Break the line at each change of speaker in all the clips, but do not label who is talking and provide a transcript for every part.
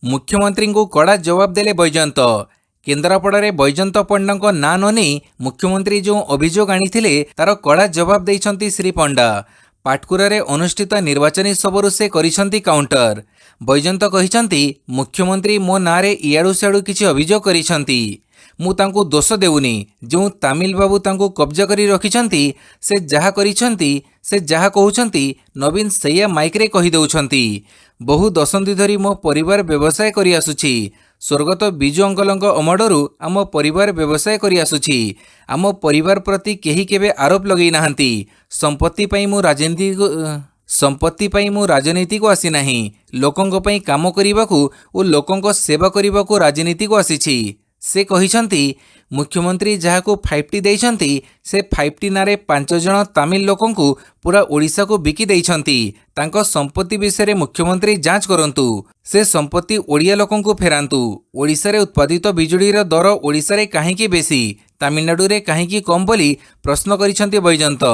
मुख्यमंत्री को कड़ा जवाब देले बैजयंत। केन्द्रापड़ारे बैजयंत पंडा ना न नहीं मुख्यमंत्री जो अभियोग आनी तार कड़ा जवाब देइछंती श्री पंडा। पाटकुरारे अनुष्ठित निर्वाचनी सभारु से करिसंती काउंटर। बैजयंत कहिसंती मुख्यमंत्री मो नारे इयाडू सियाडू किछि अभियोग करिसंती। मु तांकु दोष देउनी। जो तामिल बाबू तांकु कब्जा करी रखिछंती से जहा करिछंती से जहा कहउछंती नवीन सैया माइक रे कहि देउछंती। बहु दशंधि धरी मो परिवार व्यवसाय करी आसुछि। स्वर्गत बिजु अंकलଙ୍କ अमडरू आम परिवार व्यवसाय करी आसुछि। आम परिवार प्रति केही केबे आरोप लगै नाहंती। संपत्ति पई मु राजनीति को आसी नाही। लोकंक पई काम करिबाकू ओ लोकंक सेवा करिबाकू राजनीति को आसीछि। से कहिसंती मुख्यमंत्री जहाकू 5T देइछंती से 5T नारे 5 जण तामिल लोकंकू पूरा ओडिशा को बिकी देइछंती। तांको संपत्ति विषय मुख्यमंत्री जांच करंतु। से संपत्ति ओडिया लोकंकू फेरांतु। ओडिशा रे उत्पादित बिजुलीर दर ओडिशा रे काहेकि बेसी तामिलनाडु रे काहेकि कम बोली प्रश्न करिसंती बैजयंत।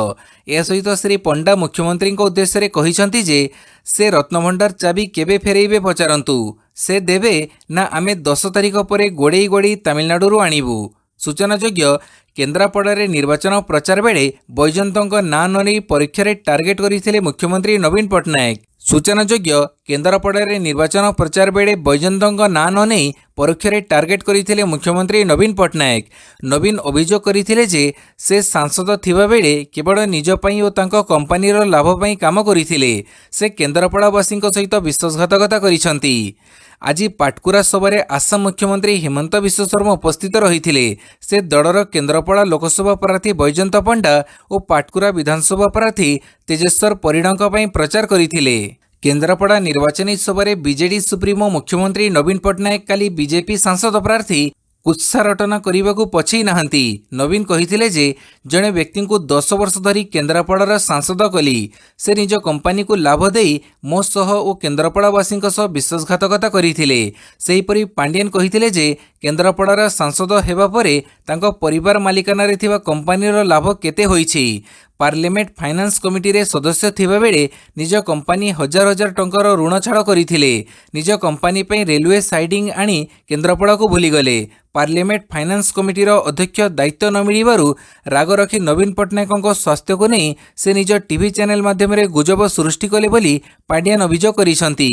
ए सहित श्री पंडा मुख्यमंत्री उद्देश्य रे कहिसंती जे से रत्नभंडार चाबी केबे फेरेइबे पचारंतु। से देवे ना आमे 10 तारिख पर गोड़े गोड़े तामिलनाडु आणिबू। सूचनायोग्य केन्द्रापड़ारे निर्वाचन प्रचार बेले बैजयंतଙ୍କ ना न नहीं परीक्षा टार्गेट करथिले मुख्यमंत्री नवीन पट्टनायक। सूचनायोग्य केन्द्रापड़ारे निर्वाचन प्रचार बेले बैजयंतଙ୍କ ना न नहीं परीक्षा टार्गेट करथिले मुख्यमंत्री नवीन पट्टनायक। नवीन अभियोग करथिले जे से सांसद थिबा बेले केवल निज पई ओ तांको कंपनीर लाभ पई काम करथिले। से केन्द्रापड़ावासी सहित विश्वासघातकता करिसंती। आज पाटकुरा सभारे आसाम मुख्यमंत्री हेमंत विश्व शर्मा उपस्थित रहिथिले। से दलर केन्द्रापड़ा लोकसभा प्रार्थी बैजयंत पंडा और पाटकुरा विधानसभा प्रार्थी तेजेश्वर परिडांक पई प्रचार करथिले। केन्द्रापड़ा निर्वाचनी सभारे बीजेडी सुप्रीमो मुख्यमंत्री नवीन पट्टनायक काली बीजेपी सांसद प्रार्थी कुत्सा रटना करने को पछई नाहंती। नवीन कहिथिले जे जणे व्यक्ति को 10 वर्ष धरी केन्द्रापड़ार सांसद कली। से निज कंपनी को लाभ देई मो सह ओ केन्द्रापड़ावासी सह विश्वासघातकता करिथिले। सेहीपरि पांडियन कहिथिले जे केन्द्रापड़ार सांसद हेबा परे तांको परिवार मालिकाना थिबा कंपनीर लाभ केते होईछि। पार्लियामेंट फाइनान्स कमिटी रे सदस्य थिबा बेले निज कंपनी हजार हजार टंकार ऋण छाड़ करथिले। निज कंपनी पई रेलवे साइडिंग आनी केन्द्रापड़ा को भूलीगले। पार्लियामेंट फाइनान्स कमिटीर अध्यक्ष दायित्व न मिलिबारु राग रखी नवीन पट्टनायक स्वास्थ्य को नहीं से निज टीवी चैनल माध्यम गुजब सृष्टि कले बोली पांडियान अभियोग करिसंती।